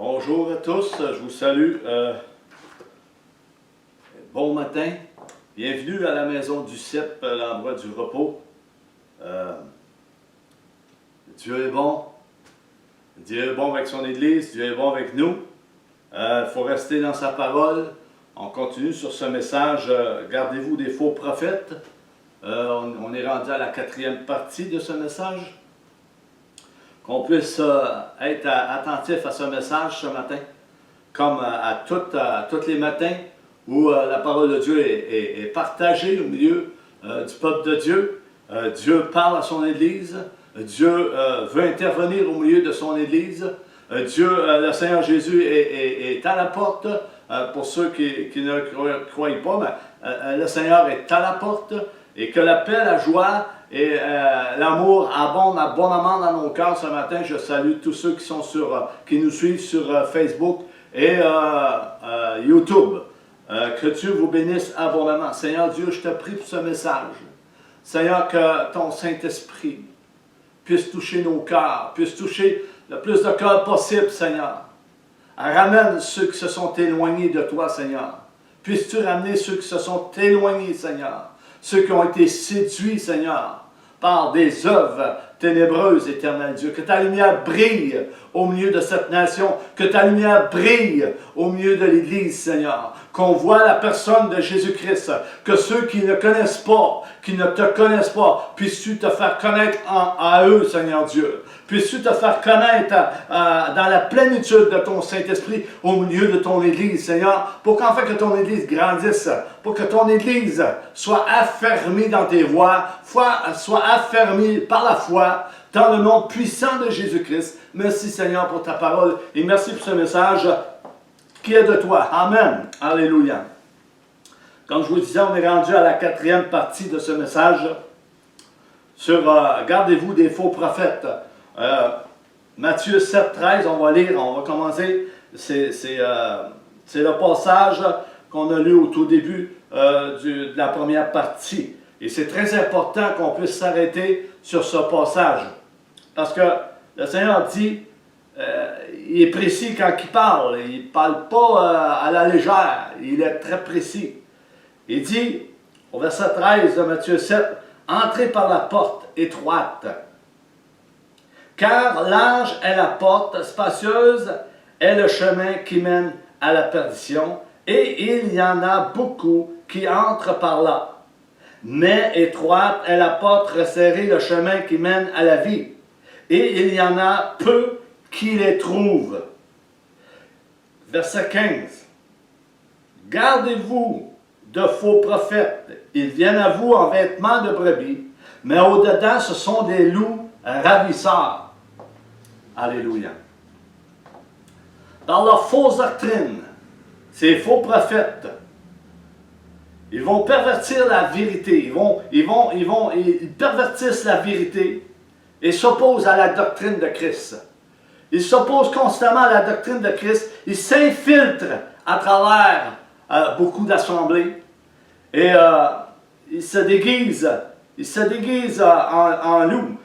Bonjour à tous, je vous salue. Bon matin. Bienvenue à la maison du CEP, l'endroit du repos. Dieu est bon. Dieu est bon avec son Église. Dieu est bon avec nous. Il faut rester dans sa parole. On continue sur ce message. Gardez-vous des faux prophètes. On est rendu à la 4e partie de ce message. Qu'on puisse être attentif à ce message ce matin, comme à tous les matins où la parole de Dieu est partagée au milieu du peuple de Dieu. Dieu parle à son Église. Dieu veut intervenir au milieu de son Église. Le Seigneur Jésus est à la porte. Pour ceux qui ne croient pas, mais le Seigneur est à la porte. Et que la paix, la joie et l'amour abondent abondamment dans nos cœurs ce matin. Je salue tous ceux qui nous suivent sur Facebook et YouTube. Que Dieu vous bénisse abondamment. Seigneur Dieu, je te prie pour ce message. Seigneur, que ton Saint-Esprit puisse toucher nos cœurs, puisse toucher le plus de cœurs possible, Seigneur. Ramène ceux qui se sont éloignés de toi, Seigneur. Puisses-tu ramener ceux qui se sont éloignés, Seigneur. Ceux qui ont été séduits, Seigneur, par des œuvres ténébreuses, éternel Dieu. Que ta lumière brille au milieu de cette nation. Que ta lumière brille au milieu de l'Église, Seigneur. Qu'on voit la personne de Jésus-Christ. Que ceux qui ne connaissent pas, qui ne te connaissent pas, puisses-tu te faire connaître à eux, Seigneur Dieu. Puisses-tu te faire connaître dans la plénitude de ton Saint-Esprit au milieu de ton Église, Seigneur, pour qu'en fait que ton Église grandisse, pour que ton Église soit affermie dans tes voies, soit affermie par la foi, dans le nom puissant de Jésus-Christ. Merci Seigneur pour ta parole et merci pour ce message qui est de toi. Amen. Alléluia. Comme je vous disais, on est rendu à la 4e partie de ce message sur gardez-vous des faux prophètes. Matthieu 7, 13, on va lire, on va commencer. C'est le passage qu'on a lu au tout début de la première partie. Et c'est très important qu'on puisse s'arrêter sur ce passage. Parce que le Seigneur dit, il est précis quand il parle. Il ne parle pas à la légère. Il est très précis. Il dit, au verset 13 de Matthieu 7, « Entrez par la porte étroite. Car large est la porte, spacieuse est le chemin qui mène à la perdition, et il y en a beaucoup qui entrent par là. Mais étroite est la porte, resserrée le chemin qui mène à la vie, et il y en a peu qui les trouvent. » Verset 15. « Gardez-vous de faux prophètes. Ils viennent à vous en vêtements de brebis, mais au-dedans ce sont des loups ravisseurs. » Alléluia. Dans leur fausse doctrine, ces faux prophètes, ils vont pervertir la vérité. Ils pervertissent la vérité et s'opposent à la doctrine de Christ. Ils s'opposent constamment à la doctrine de Christ. Ils s'infiltrent à travers beaucoup d'assemblées et ils se déguisent en loups.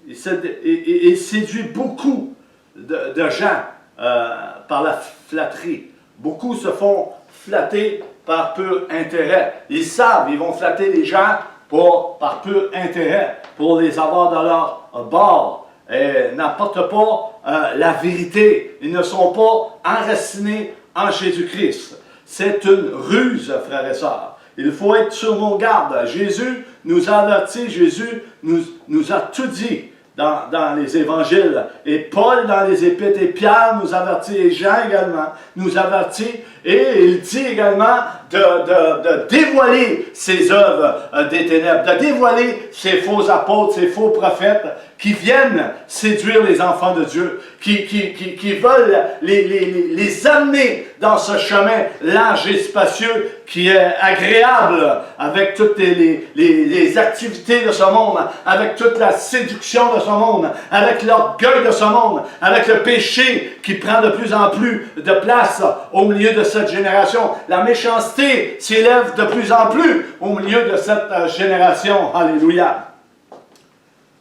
Il séduit beaucoup de gens par la flatterie. Beaucoup se font flatter par pur intérêt. Ils savent, ils vont flatter les gens par pur intérêt, pour les avoir dans leur bord. Et n'apportent pas la vérité. Ils ne sont pas enracinés en Jésus-Christ. C'est une ruse, frères et sœurs. Il faut être sur nos gardes. Jésus nous a avertis, Jésus nous a tout dit dans les évangiles. Et Paul dans les épîtres, et Pierre nous avertit, et Jean également nous avertit. Et il dit également de dévoiler ces œuvres des ténèbres, de dévoiler ces faux apôtres, ces faux prophètes qui viennent séduire les enfants de Dieu, qui veulent les amener dans ce chemin large et spacieux qui est agréable avec toutes les activités de ce monde, avec toute la séduction de ce monde, avec l'orgueil de ce monde, avec le péché qui prend de plus en plus de place au milieu de cette génération. La méchanceté s'élève de plus en plus au milieu de cette génération. Alléluia.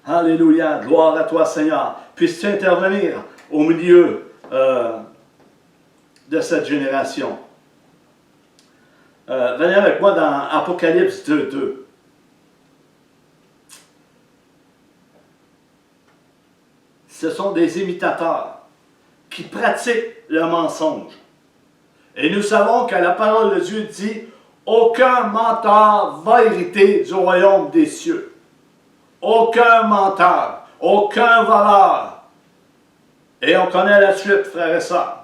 Alléluia. Gloire à toi, Seigneur. Puisses-tu intervenir au milieu de cette génération. Venez avec moi dans Apocalypse 2:2. Ce sont des imitateurs qui pratiquent le mensonge. Et nous savons que la parole de Dieu dit « Aucun menteur va hériter du royaume des cieux. » Aucun menteur, aucun voleur. Et on connaît la suite, frères et sœurs.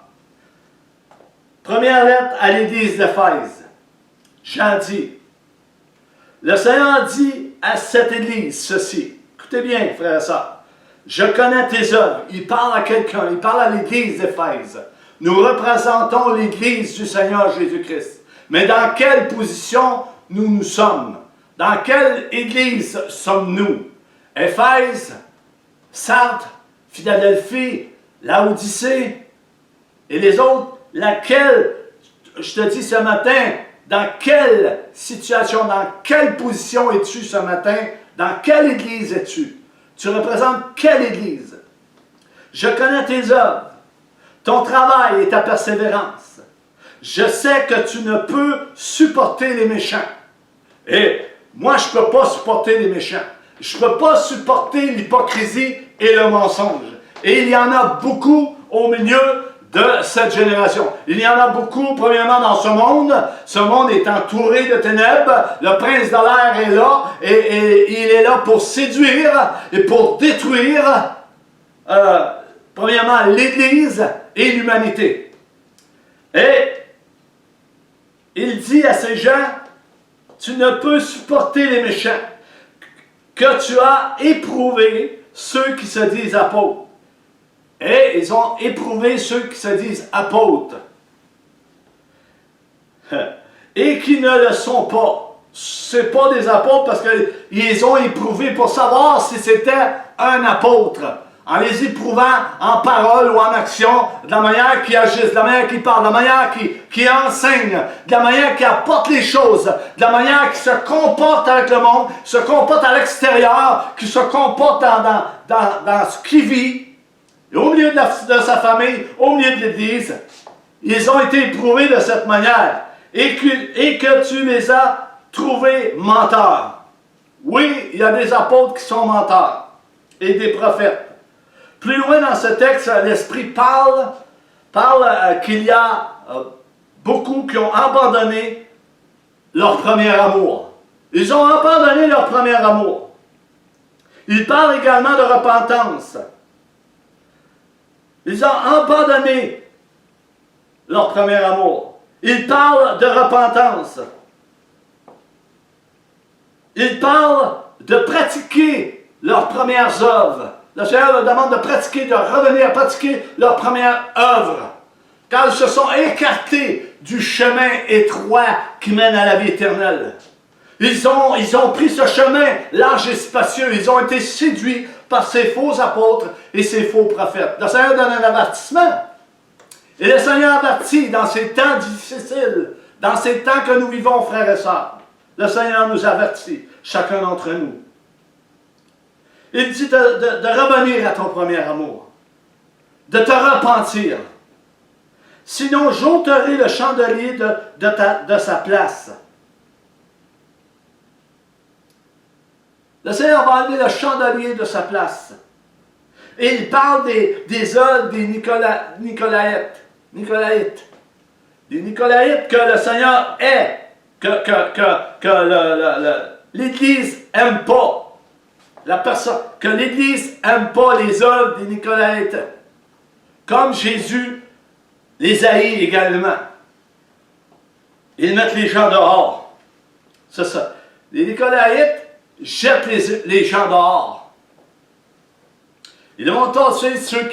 Première lettre à l'église d'Éphèse. Jean dit, le Seigneur dit à cette église ceci. Écoutez bien, frères et sœurs. Je connais tes œuvres. Il parle à quelqu'un, il parle à l'église d'Éphèse. Nous représentons l'église du Seigneur Jésus-Christ. Mais dans quelle position nous sommes? Dans quelle église sommes-nous? Éphèse, Sardes, Philadelphie, Laodicée et les autres, laquelle, je te dis ce matin, dans quelle situation, dans quelle position es-tu ce matin? Dans quelle église es-tu? Tu représentes quelle église? Je connais tes œuvres, ton travail et ta persévérance. Je sais que tu ne peux supporter les méchants. Et moi, je ne peux pas supporter les méchants. Je ne peux pas supporter l'hypocrisie et le mensonge. Et il y en a beaucoup au milieu de cette génération. Il y en a beaucoup, premièrement, dans ce monde. Ce monde est entouré de ténèbres. Le prince de l'air est là. Et il est là pour séduire et pour détruire, premièrement, l'Église et l'humanité. Et il dit à ces gens, tu ne peux supporter les méchants, que tu as éprouvé ceux qui se disent apôtres. Et ils ont éprouvé ceux qui se disent apôtres. Et qui ne le sont pas. Ce n'est pas des apôtres parce qu'ils ont éprouvé pour savoir si c'était un apôtre. En les éprouvant en parole ou en action, de la manière qu'ils agissent, de la manière qu'ils parlent, de la manière qu'ils enseignent, de la manière qu'ils apportent les choses, de la manière qu'ils se comportent avec le monde, se comportent à l'extérieur, qu'ils se comportent dans ce qu'ils vivent. Et au milieu de sa famille, au milieu de l'Église, ils ont été éprouvés de cette manière. Et que tu les as trouvés menteurs. Oui, il y a des apôtres qui sont menteurs. Et des prophètes. Plus loin dans ce texte, l'Esprit parle qu'il y a beaucoup qui ont abandonné leur premier amour. Ils ont abandonné leur premier amour. Il parle également de repentance. Ils ont abandonné leur premier amour. Il parle de repentance. Il parle de pratiquer leurs premières œuvres. Le Seigneur leur demande de pratiquer, de revenir à pratiquer leurs premières œuvres. Car ils se sont écartés du chemin étroit qui mène à la vie éternelle. Ils ont pris ce chemin large et spacieux. Ils ont été séduits par ces faux apôtres et ces faux prophètes. Le Seigneur donne un avertissement. Et le Seigneur avertit dans ces temps difficiles, dans ces temps que nous vivons, frères et sœurs. Le Seigneur nous avertit, chacun d'entre nous. Il dit de revenir à ton premier amour, de te repentir. Sinon, j'ôterai le chandelier de sa place. Le Seigneur va enlever le chandelier de sa place. Et il parle des œuvres des Nicolaïtes. Des Nicolaïtes que le Seigneur est, que l'Église n'aime pas. Que l'Église n'aime pas les œuvres des Nicolaïtes. Comme Jésus les haït également. Ils mettent les gens dehors. C'est ça. Les Nicolaïtes jettent les gens dehors. Ils vont tasser ceux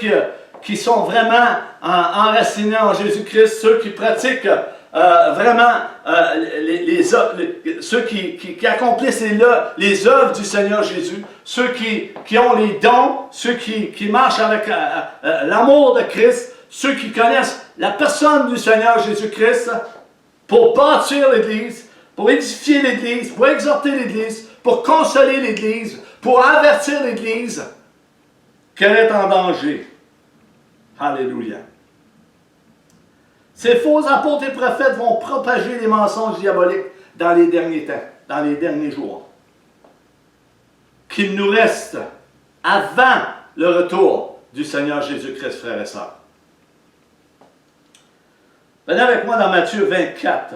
qui sont vraiment enracinés en Jésus-Christ, ceux qui pratiquent vraiment ceux qui accomplissent les œuvres du Seigneur Jésus, ceux qui ont les dons, ceux qui marchent avec l'amour de Christ, ceux qui connaissent la personne du Seigneur Jésus-Christ pour bâtir l'Église, pour édifier l'Église, pour exhorter l'Église, pour consoler l'Église, pour avertir l'Église qu'elle est en danger. Alléluia. Ces faux apôtres et prophètes vont propager les mensonges diaboliques dans les derniers temps, dans les derniers jours. Qu'il nous reste avant le retour du Seigneur Jésus-Christ, frères et sœurs. Venez avec moi dans Matthieu 24,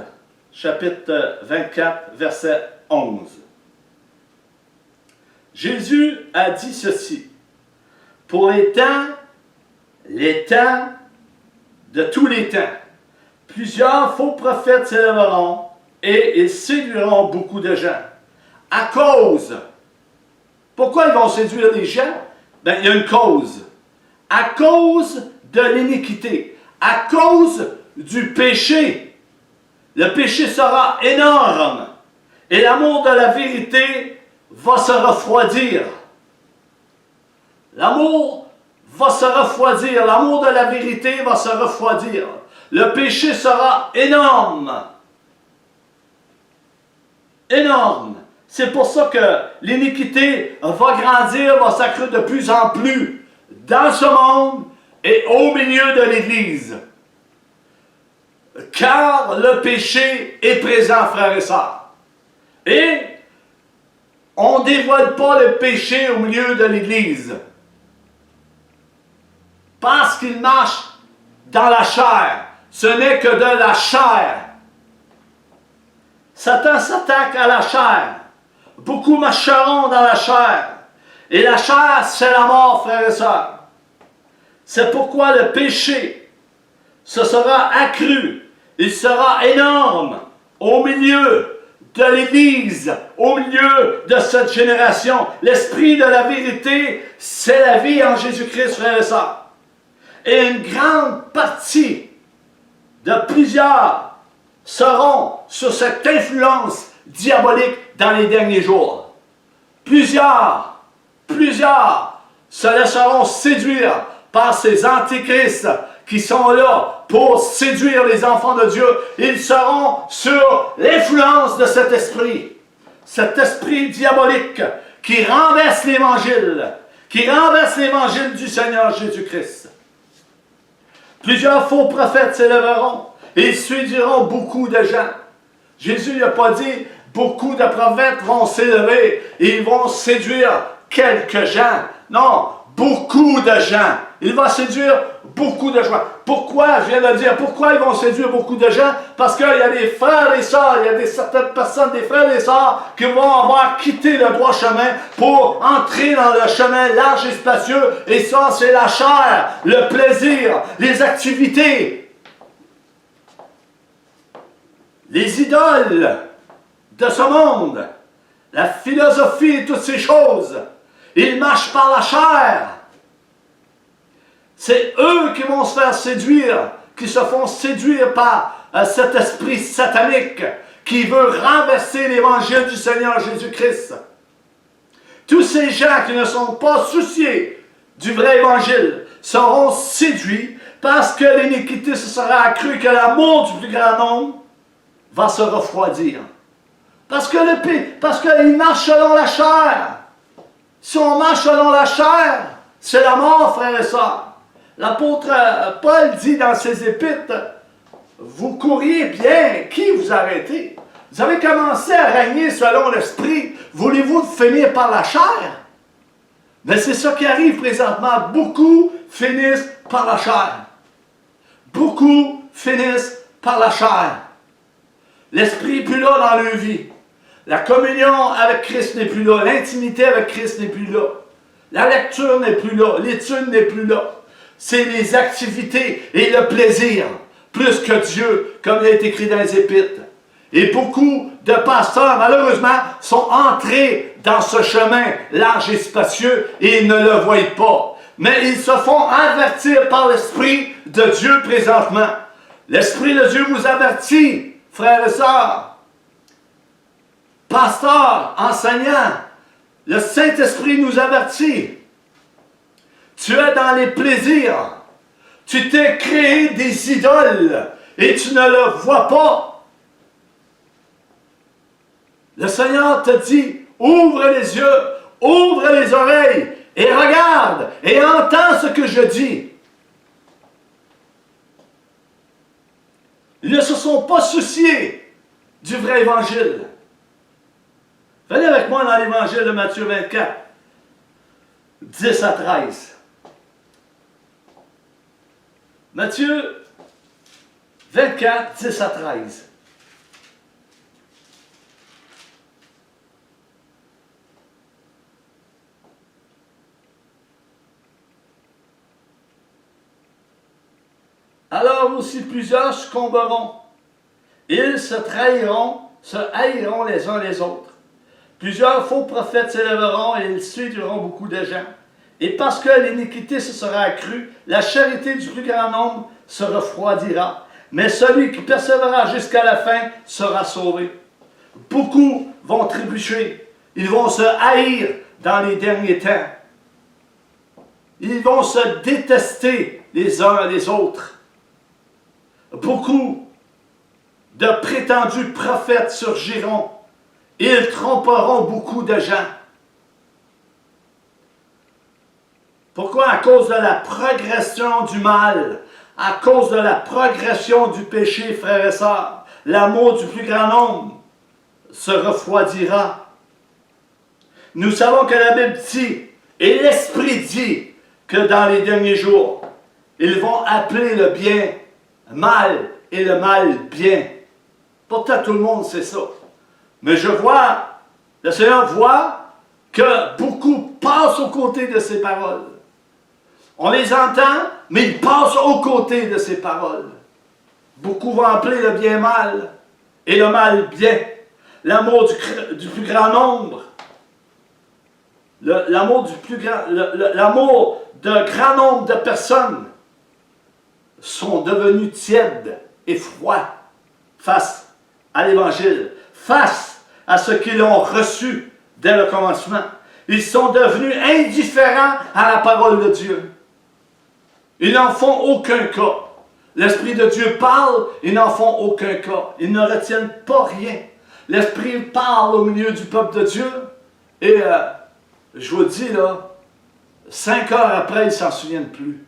chapitre 24, verset 11. Jésus a dit ceci: pour les temps de tous les temps, plusieurs faux prophètes s'élèveront et ils séduiront beaucoup de gens. À cause. Pourquoi ils vont séduire les gens? Ben, il y a une cause. À cause de l'iniquité. À cause du péché. Le péché sera énorme. Et l'amour de la vérité va se refroidir. L'amour va se refroidir. L'amour de la vérité va se refroidir. Le péché sera énorme. Énorme. C'est pour ça que l'iniquité va grandir, va s'accroître de plus en plus dans ce monde et au milieu de l'Église. Car le péché est présent, frères et sœurs. Et on ne dévoile pas le péché au milieu de l'Église. Parce qu'il marche dans la chair. Ce n'est que de la chair. Satan s'attaque à la chair. Beaucoup marcheront dans la chair. Et la chair, c'est la mort, frères et sœurs. C'est pourquoi le péché se sera accru. Il sera énorme au milieu de l'Église, au milieu de cette génération. L'esprit de la vérité, c'est la vie en Jésus-Christ, frères et sœurs. Et une grande partie de plusieurs seront sur cette influence diabolique dans les derniers jours. Plusieurs se laisseront séduire par ces antichrists qui sont là pour séduire les enfants de Dieu. Ils seront sur l'influence de cet esprit diabolique qui renverse l'Évangile du Seigneur Jésus-Christ. Plusieurs faux prophètes s'élèveront et ils séduiront beaucoup de gens. Jésus n'a pas dit beaucoup de prophètes vont s'élever et ils vont séduire quelques gens. Non, beaucoup de gens. Il va séduire beaucoup de gens. Pourquoi? Je viens de le dire. Pourquoi ils vont séduire beaucoup de gens? Parce qu'il y a des frères et sœurs, il y a certaines personnes, des frères et sœurs, qui vont avoir quitté le droit chemin pour entrer dans le chemin large et spacieux. Et ça, c'est la chair, le plaisir, les activités, les idoles de ce monde, la philosophie et toutes ces choses. Ils marchent par la chair. C'est eux qui vont se faire séduire, qui se font séduire par cet esprit satanique qui veut renverser l'évangile du Seigneur Jésus-Christ. Tous ces gens qui ne sont pas souciés du vrai évangile seront séduits parce que l'iniquité se sera accrue, que l'amour du plus grand nombre va se refroidir. Parce qu'ils marchent selon la chair. Si on marche selon la chair, c'est la mort, frères et sœurs. L'apôtre Paul dit dans ses épîtres, vous courriez bien, qui vous arrêtez? Vous avez commencé à régner selon l'esprit, voulez-vous finir par la chair? Mais c'est ça qui arrive présentement, beaucoup finissent par la chair. Beaucoup finissent par la chair. L'esprit n'est plus là dans leur vie. La communion avec Christ n'est plus là. L'intimité avec Christ n'est plus là. La lecture n'est plus là. L'étude n'est plus là. C'est les activités et le plaisir, plus que Dieu, comme il est écrit dans les Épîtres. Et beaucoup de pasteurs, malheureusement, sont entrés dans ce chemin large et spacieux et ils ne le voient pas. Mais ils se font avertir par l'Esprit de Dieu présentement. L'Esprit de Dieu vous avertit, frères et sœurs. Pasteur, enseignant, le Saint-Esprit nous avertit. Tu es dans les plaisirs. Tu t'es créé des idoles et tu ne le vois pas. Le Seigneur te dit, ouvre les yeux, ouvre les oreilles et regarde et entends ce que je dis. Ils ne se sont pas souciés du vrai évangile. Venez avec moi dans l'évangile de Matthieu 24, 10 à 13. Matthieu 24, 10 à 13. Alors aussi plusieurs succomberont. Ils se trahiront, se haïront les uns les autres. Plusieurs faux prophètes s'élèveront et ils séduiront beaucoup de gens. Et parce que l'iniquité se sera accrue, la charité du plus grand nombre se refroidira. Mais celui qui persévérera jusqu'à la fin sera sauvé. Beaucoup vont trébucher. Ils vont se haïr dans les derniers temps. Ils vont se détester les uns les autres. Beaucoup de prétendus prophètes surgiront. Ils tromperont beaucoup de gens. Pourquoi? À cause de la progression du mal, à cause de la progression du péché, frères et sœurs, l'amour du plus grand nombre se refroidira. Nous savons que la Bible dit, et l'Esprit dit, que dans les derniers jours, ils vont appeler le bien mal et le mal bien. Pourtant, tout le monde sait ça. Mais le Seigneur voit que beaucoup passent aux côtés de ces paroles. On les entend, mais ils passent aux côtés de ces paroles. Beaucoup vont appeler le bien mal et le mal bien. L'amour du plus grand nombre. L'amour d'un grand nombre de personnes sont devenus tièdes et froids face à l'Évangile, face à ce qu'ils ont reçu dès le commencement. Ils sont devenus indifférents à la parole de Dieu. Ils n'en font aucun cas. L'Esprit de Dieu parle, ils n'en font aucun cas. Ils ne retiennent pas rien. L'Esprit parle au milieu du peuple de Dieu et je vous le dis là, 5 heures après, ils ne s'en souviennent plus.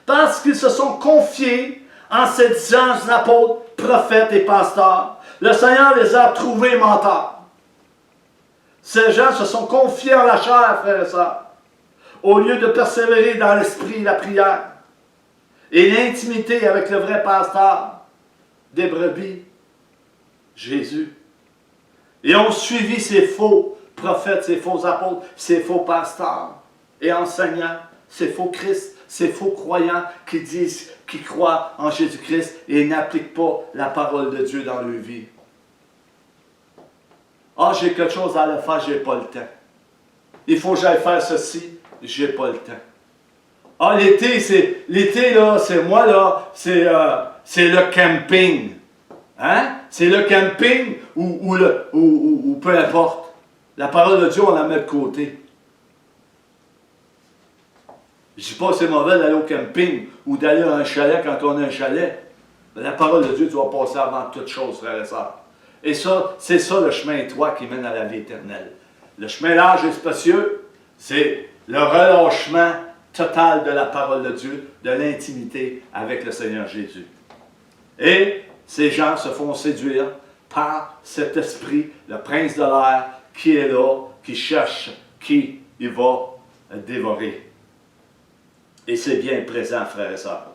Parce qu'ils se sont confiés en ces disant apôtres, prophètes et pasteurs. Le Seigneur les a trouvés menteurs. Ces gens se sont confiés en la chair, frères et sœurs, au lieu de persévérer dans l'esprit, la prière et l'intimité avec le vrai pasteur des brebis, Jésus. Et ont suivi ces faux prophètes, ces faux apôtres, ces faux pasteurs et enseignants, ces faux Christ, ces faux croyants qui disent, qui croient en Jésus-Christ et n'appliquent pas la parole de Dieu dans leur vie. Ah, j'ai quelque chose à le faire, j'ai pas le temps. Il faut que j'aille faire ceci, j'ai pas le temps. Ah, l'été là, c'est moi là, c'est le camping. Hein? C'est le camping ou peu importe. La parole de Dieu, on la met de côté. Je ne dis pas que c'est mauvais d'aller au camping ou d'aller à un chalet quand on a un chalet. Mais la parole de Dieu doit passer avant toute chose, frères et sœurs. Et ça, c'est ça le chemin étroit qui mène à la vie éternelle. Le chemin large et spacieux, c'est le relâchement total de la parole de Dieu, de l'intimité avec le Seigneur Jésus. Et ces gens se font séduire par cet esprit, le prince de l'air, qui est là, qui cherche, qui il va dévorer. Et c'est bien présent, frères et sœurs.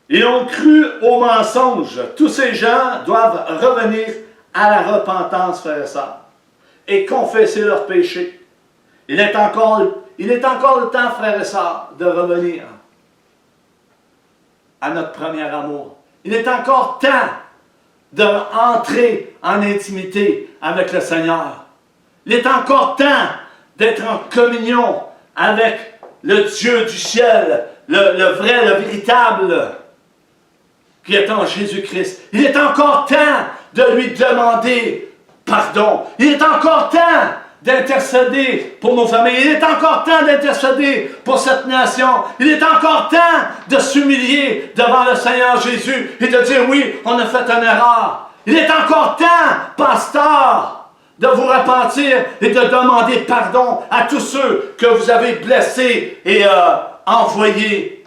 Ils ont cru au mensonge. Tous ces gens doivent revenir à la repentance, frères et sœurs, et confesser leurs péchés. Il est encore le temps, frères et sœurs, de revenir à notre premier amour. Il est encore temps d'entrer en intimité avec le Seigneur. Il est encore temps d'être en communion avec le Dieu du ciel, le vrai, le véritable, qui est en Jésus-Christ. Il est encore temps de lui demander pardon. Il est encore temps d'intercéder pour nos familles. Il est encore temps d'intercéder pour cette nation. Il est encore temps de s'humilier devant le Seigneur Jésus et de dire oui, on a fait une erreur. Il est encore temps, pasteur, de vous repentir et de demander pardon à tous ceux que vous avez blessés et envoyés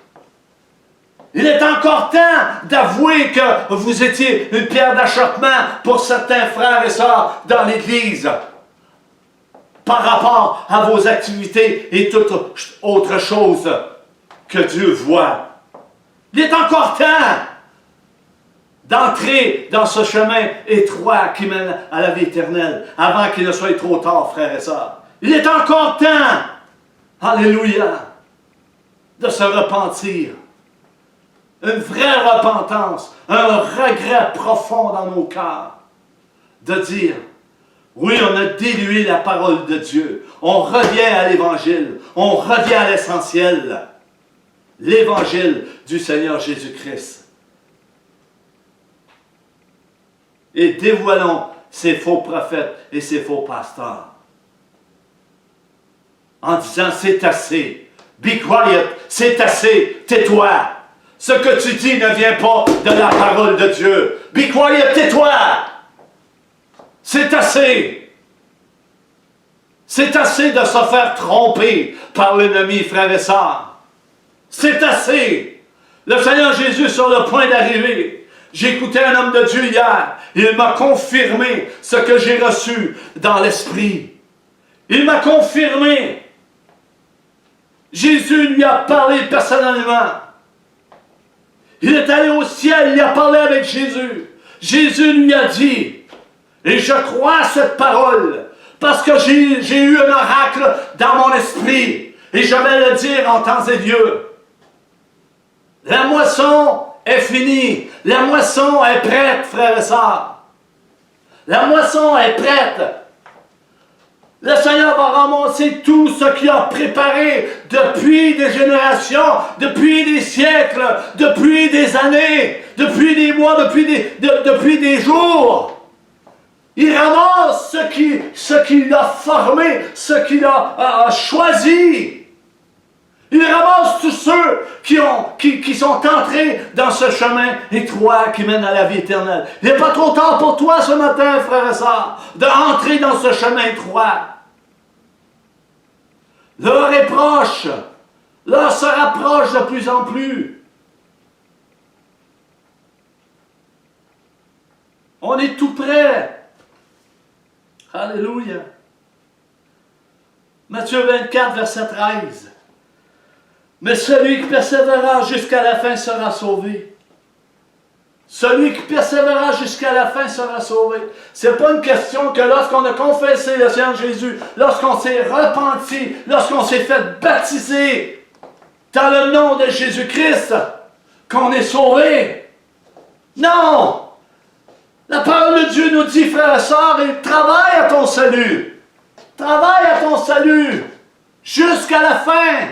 Il est encore temps d'avouer que vous étiez une pierre d'achoppement pour certains frères et sœurs dans l'Église par rapport à vos activités et toute autre chose que Dieu voit. Il est encore temps d'entrer dans ce chemin étroit qui mène à la vie éternelle avant qu'il ne soit trop tard, frères et sœurs. Il est encore temps, alléluia, de se repentir. Une vraie repentance, un regret profond dans nos cœurs, de dire, oui, on a dilué la parole de Dieu, on revient à l'Évangile, on revient à l'essentiel, l'Évangile du Seigneur Jésus-Christ. Et dévoilons ces faux prophètes et ces faux pasteurs, en disant, c'est assez, be quiet, c'est assez, tais-toi. Ce que tu dis ne vient pas de la parole de Dieu. Be quiet, tais-toi. C'est assez. C'est assez de se faire tromper par l'ennemi, frères et sœurs. C'est assez. Le Seigneur Jésus sur le point d'arriver. J'écoutais un homme de Dieu hier. Il m'a confirmé ce que j'ai reçu dans l'esprit. Il m'a confirmé. Jésus lui a parlé personnellement. Il est allé au ciel, il a parlé avec Jésus. Jésus lui a dit, et je crois à cette parole, parce que j'ai eu un oracle dans mon esprit, et je vais le dire en temps et lieu. La moisson est finie, la moisson est prête, frères et sœurs. La moisson est prête. Le Seigneur va ramasser tout ce qu'il a préparé depuis des générations, depuis des siècles, depuis des années, depuis des mois, depuis des jours. Il ramasse ce qu'il a formé, ce qu'il a choisi. Il ramasse tous ceux qui sont entrés dans ce chemin étroit qui mène à la vie éternelle. Il n'est pas trop tard pour toi ce matin, frères et sœurs, d'entrer dans ce chemin étroit. L'heure est proche. L'heure se rapproche de plus en plus. On est tout près. Alléluia. Matthieu 24, verset 13. Mais celui qui persévérera jusqu'à la fin sera sauvé. Celui qui persévérera jusqu'à la fin sera sauvé. Ce n'est pas une question que lorsqu'on a confessé le Seigneur Jésus, lorsqu'on s'est repenti, lorsqu'on s'est fait baptiser dans le nom de Jésus-Christ, qu'on est sauvé. Non! La parole de Dieu nous dit, frères et sœurs, travaille à ton salut. Travaille à ton salut jusqu'à la fin.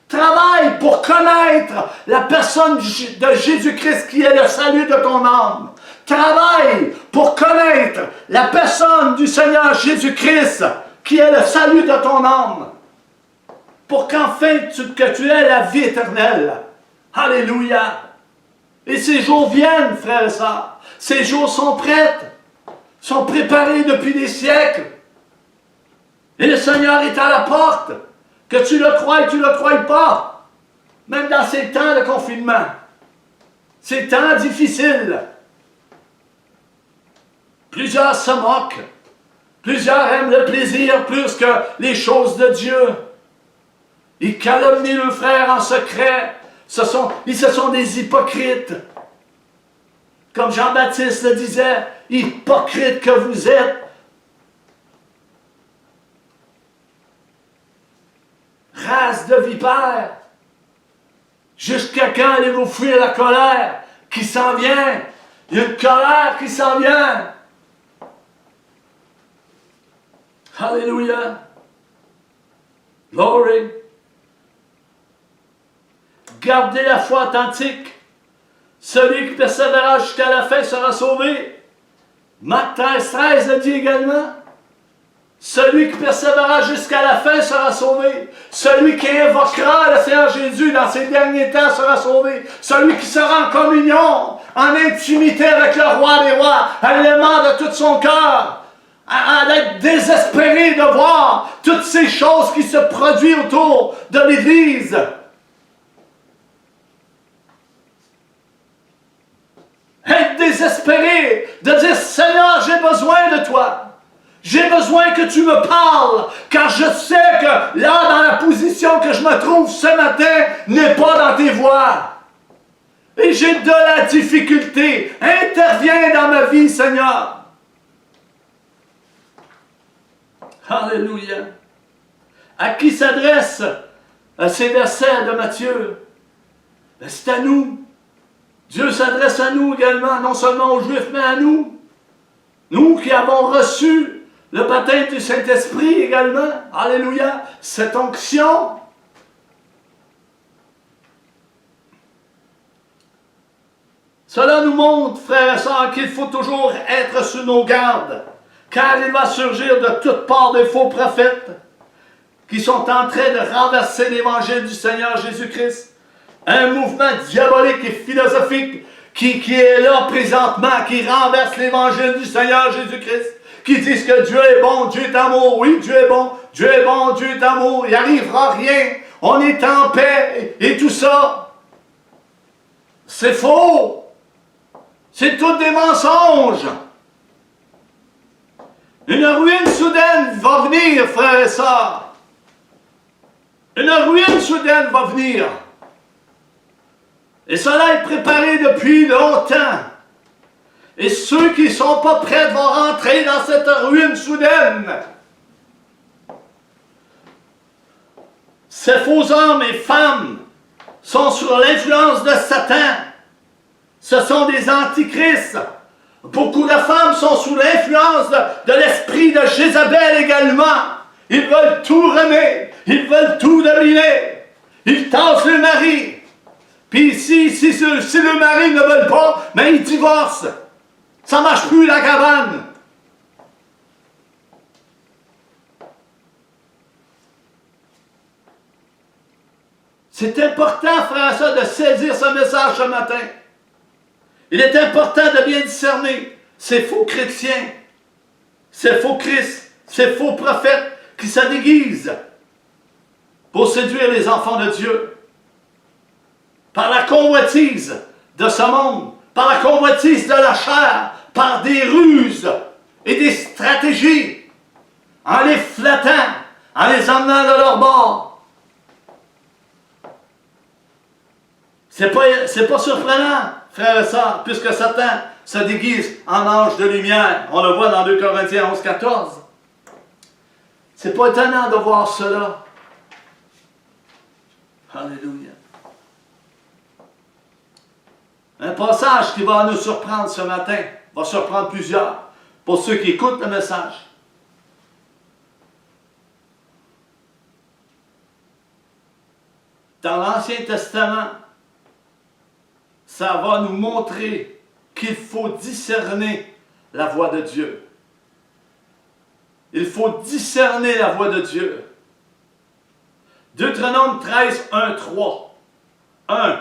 Travaille pour connaître la personne de Jésus-Christ qui est le salut de ton âme. Travaille pour connaître la personne du Seigneur Jésus-Christ qui est le salut de ton âme. Pour qu'enfin que tu aies la vie éternelle. Alléluia. Et ces jours viennent, frères et sœurs. Ces jours sont prêts, sont préparés depuis des siècles. Et le Seigneur est à la porte. Que tu le crois et tu ne le crois pas. Même dans ces temps de confinement. Ces temps difficiles. Plusieurs se moquent. Plusieurs aiment le plaisir plus que les choses de Dieu. Ils calomnient le frère en secret. Ils se sont des hypocrites. Comme Jean-Baptiste le disait, hypocrites que vous êtes. Race de vipères. Jusqu'à quand allez-vous fuir la colère qui s'en vient? Il y a une colère qui s'en vient. Alléluia. Glory. Gardez la foi authentique. Celui qui persévérera jusqu'à la fin sera sauvé. Marc 13 le dit également. Celui qui persévérera jusqu'à la fin sera sauvé. Celui qui invoquera le Seigneur Jésus dans ces derniers temps sera sauvé. Celui qui sera en communion, en intimité avec le roi des rois, à l'aimant de tout son cœur, à être désespéré de voir toutes ces choses qui se produisent autour de l'Église. J'ai besoin que tu me parles, car je sais que là, dans la position que je me trouve ce matin, n'est pas dans tes voies. Et j'ai de la difficulté. Interviens dans ma vie, Seigneur. Alléluia. À qui s'adressent ces versets de Matthieu? Ben, c'est à nous. Dieu s'adresse à nous également, non seulement aux Juifs, mais à nous. Nous qui avons reçu le baptême du Saint-Esprit également. Alléluia. Cette onction. Cela nous montre, frères et sœurs, qu'il faut toujours être sur nos gardes, car il va surgir de toutes parts des faux prophètes qui sont en train de renverser l'évangile du Seigneur Jésus-Christ. Un mouvement diabolique et philosophique qui est là présentement, qui renverse l'évangile du Seigneur Jésus-Christ, qui disent que Dieu est bon, Dieu est amour. Oui, Dieu est bon, Dieu est bon, Dieu est amour. Il n'arrivera rien. On est en paix et tout ça. C'est faux. C'est tout des mensonges. Une ruine soudaine va venir, frères et sœurs. Une ruine soudaine va venir. Et cela est préparé depuis longtemps. Et ceux qui ne sont pas prêts vont rentrer dans cette ruine soudaine. Ces faux hommes et femmes sont sous l'influence de Satan. Ce sont des antichrists. Beaucoup de femmes sont sous l'influence de l'esprit de Jézabel également. Ils veulent tout remettre. Ils veulent tout dominer. Ils tassent le mari. Puis si le mari ne veut pas, mais ils divorcent. Ça ne marche plus la cabane. C'est important, frère et sœurs, de saisir ce message ce matin. Il est important de bien discerner ces faux chrétiens, ces faux Christ, ces faux prophètes qui se déguisent pour séduire les enfants de Dieu. Par la convoitise de ce monde, par la convoitise de la chair, par des ruses et des stratégies, en les flattant, en les emmenant de leur bord. C'est pas surprenant, frères et sœurs, puisque Satan se déguise en ange de lumière. On le voit dans 2 Corinthiens 11, 14. C'est pas étonnant de voir cela. Alléluia. Un passage qui va nous surprendre ce matin, va surprendre plusieurs, pour ceux qui écoutent le message. Dans l'Ancien Testament, ça va nous montrer qu'il faut discerner la voix de Dieu. Il faut discerner la voix de Dieu. Deutéronome 13, 1, 3. 1.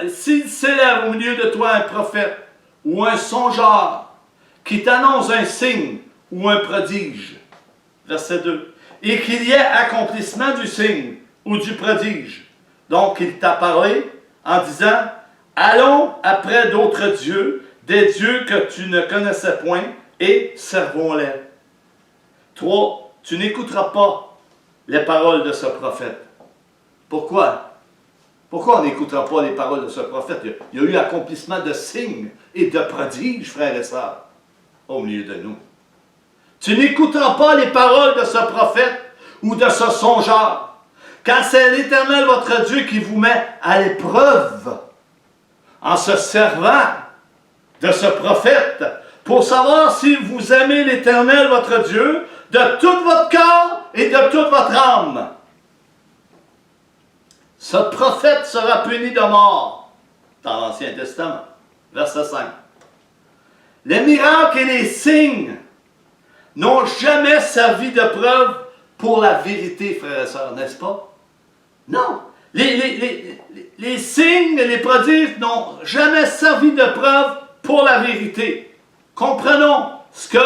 S'il s'élève au milieu de toi un prophète ou un songeur qui t'annonce un signe ou un prodige, verset 2, et qu'il y ait accomplissement du signe ou du prodige, donc il t'a parlé en disant, allons après d'autres dieux, des dieux que tu ne connaissais point, et servons-les. 3. Tu n'écouteras pas les paroles de ce prophète. Pourquoi? Pourquoi on n'écoutera pas les paroles de ce prophète? Il y a eu accomplissement de signes et de prodiges, frères et sœurs, au milieu de nous. Tu n'écouteras pas les paroles de ce prophète ou de ce songeur, car c'est l'Éternel votre Dieu qui vous met à l'épreuve en se servant de ce prophète pour savoir si vous aimez l'Éternel votre Dieu de tout votre cœur et de toute votre âme. Ce prophète sera puni de mort dans l'Ancien Testament. Verset 5. Les miracles et les signes n'ont jamais servi de preuve pour la vérité, frères et sœurs, n'est-ce pas? Non. Les signes et les prodiges n'ont jamais servi de preuve pour la vérité. Comprenons ce que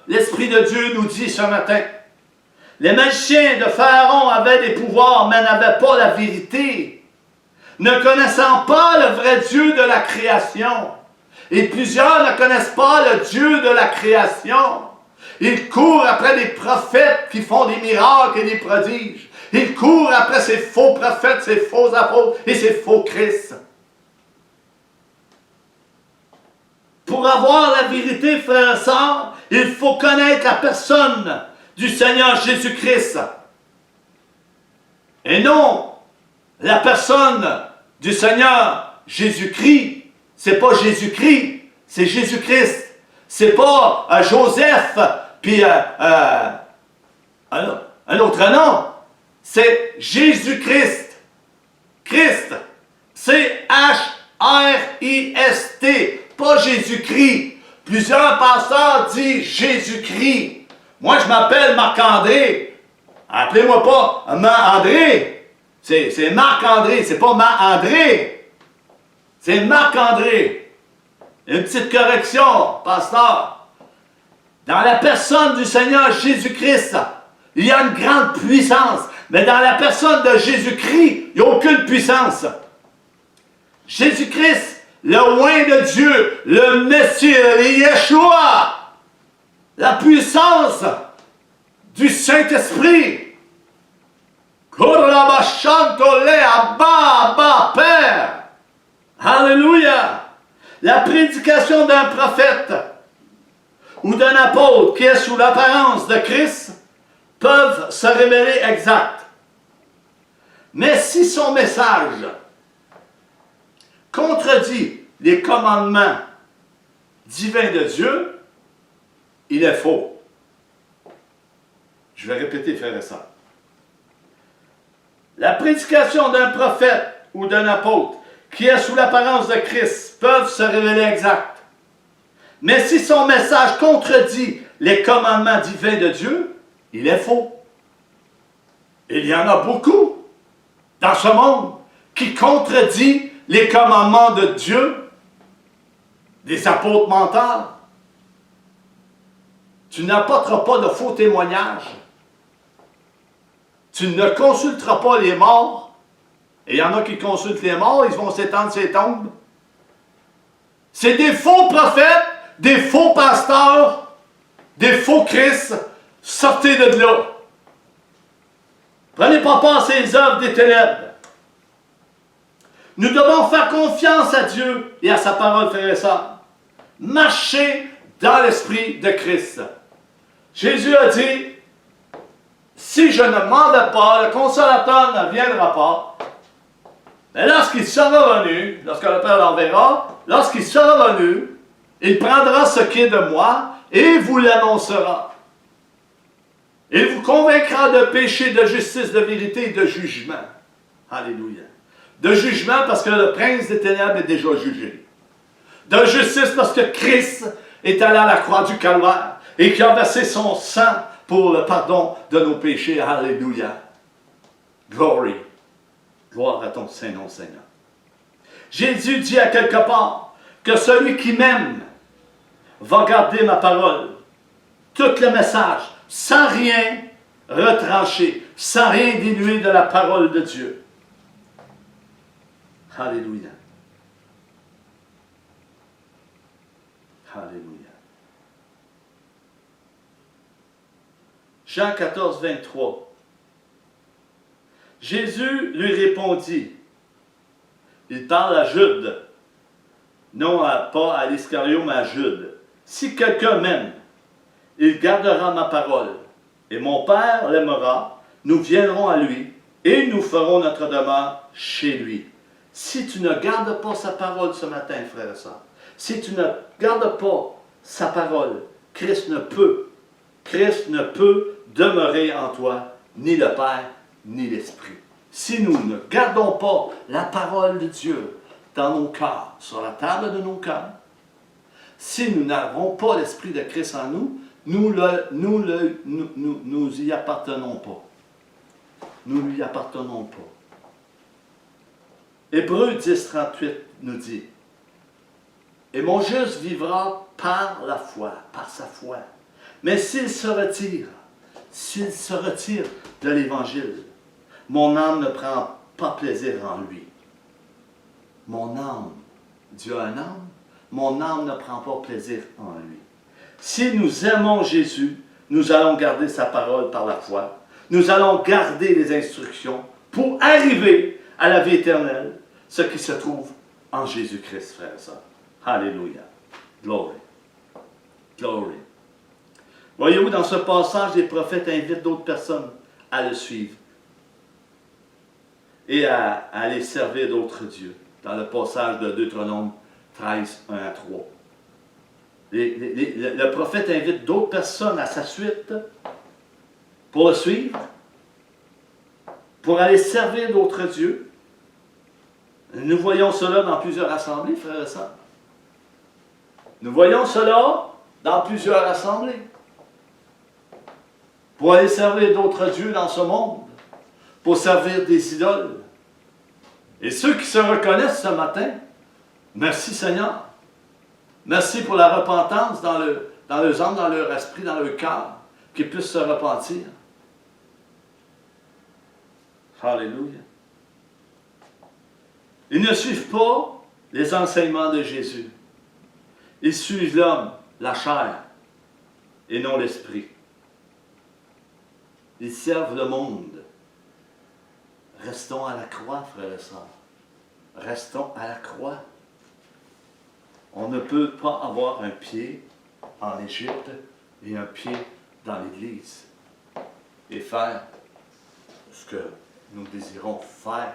l'Esprit de Dieu nous dit ce matin. Les magiciens de Pharaon avaient des pouvoirs, mais n'avaient pas la vérité, ne connaissant pas le vrai Dieu de la création. Et plusieurs ne connaissent pas le Dieu de la création. Il court après des prophètes qui font des miracles et des prodiges. Il court après ces faux prophètes, ces faux apôtres et ces faux Christ. Pour avoir la vérité, frères et sœurs, il faut connaître la personne du Seigneur Jésus-Christ. Et non la personne du Seigneur Jésus-Christ. C'est pas Jésus-Christ, c'est Jésus-Christ. C'est pas Joseph, puis un autre nom. C'est Jésus-Christ. Christ. C-H-R-I-S-T. Pas Jésus-Christ. Plusieurs pasteurs disent Jésus-Christ. Moi, je m'appelle Marc-André. Appelez-moi pas André. C'est Marc-André. C'est pas André. C'est Marc-André. Une petite correction, pasteur. Dans la personne du Seigneur Jésus-Christ, il y a une grande puissance. Mais dans la personne de Jésus-Christ, il n'y a aucune puissance. Jésus-Christ, le oint de Dieu, le Messie, le Yeshua, la puissance du Saint-Esprit. Père. Alléluia. La prédication d'un prophète ou d'un apôtre qui est sous l'apparence de Christ peuvent se révéler exacts. Mais si son message contredit les commandements divins de Dieu, il est faux. Je vais répéter, frère et sœur. La prédication d'un prophète ou d'un apôtre qui est sous l'apparence de Christ peuvent se révéler exacts. Mais si son message contredit les commandements divins de Dieu, il est faux. Il y en a beaucoup dans ce monde qui contredit les commandements de Dieu, des apôtres menteurs. Tu n'apporteras pas de faux témoignages. Tu ne consulteras pas les morts. Et il y en a qui consultent les morts, ils vont s'étendre ces tombes. C'est des faux prophètes, des faux pasteurs, des faux Christ. Sortez de là. Prenez pas part à ces œuvres des ténèbres. Nous devons faire confiance à Dieu et à sa parole, frères et sœurs. Marcher dans l'esprit de Christ. Jésus a dit, si je ne m'en vais pas, le Consolateur ne viendra pas. Mais lorsqu'il sera venu, lorsque le Père l'enverra, lorsqu'il sera venu, il prendra ce qui est de moi et vous l'annoncera. Il vous convaincra de péché, de justice, de vérité et de jugement. Alléluia. De jugement parce que le prince des ténèbres est déjà jugé. De justice parce que Christ est allé à la croix du Calvaire et qui a versé son sang pour le pardon de nos péchés. Alléluia. Glory. Gloire à ton Saint-Nom, Seigneur. Jésus dit à quelque part que celui qui m'aime va garder ma parole. Tout le message, sans rien retrancher, sans rien diluer de la parole de Dieu. Alléluia. Alléluia. Jean 14, 23. Jésus lui répondit, il parle à Jude, non pas à l'Iscario, mais à Jude. Si quelqu'un m'aime, il gardera ma parole, et mon Père l'aimera, nous viendrons à lui, et nous ferons notre demeure chez lui. Si tu ne gardes pas sa parole ce matin, frère et sœur, si tu ne gardes pas sa parole, Christ ne peut demeurer en toi, ni le Père, ni l'Esprit. Si nous ne gardons pas la parole de Dieu dans nos cœurs, sur la table de nos cœurs, si nous n'avons pas l'Esprit de Christ en nous, nous y appartenons pas. Nous lui appartenons pas. Hébreux 10, 38 nous dit, « Et mon juste vivra par la foi, par sa foi. Mais s'il se retire de l'Évangile, mon âme ne prend pas plaisir en lui. » Mon âme, Dieu a une âme, mon âme ne prend pas plaisir en lui. Si nous aimons Jésus, nous allons garder sa parole par la foi. Nous allons garder les instructions pour arriver à la vie éternelle, ce qui se trouve en Jésus-Christ, frères et sœurs. Alléluia. Glory. Glory. Voyez-vous, dans ce passage, les prophètes invitent d'autres personnes à le suivre et à aller servir d'autres dieux. Dans le passage de Deutéronome 13, 1 à 3. Le prophète invite d'autres personnes à sa suite pour le suivre, pour aller servir d'autres dieux. Nous voyons cela dans plusieurs assemblées, frères et sœurs. Nous voyons cela dans plusieurs assemblées. Pour aller servir d'autres dieux dans ce monde, pour servir des idoles. Et ceux qui se reconnaissent ce matin, merci Seigneur. Merci pour la repentance dans leurs âmes, dans leur esprit, dans leur cœur, qu'ils puissent se repentir. Alléluia. Ils ne suivent pas les enseignements de Jésus. Ils suivent l'homme, la chair, et non l'esprit. Ils servent le monde. Restons à la croix, frères et sœurs. Restons à la croix. On ne peut pas avoir un pied en Égypte et un pied dans l'Église et faire ce que nous désirons faire.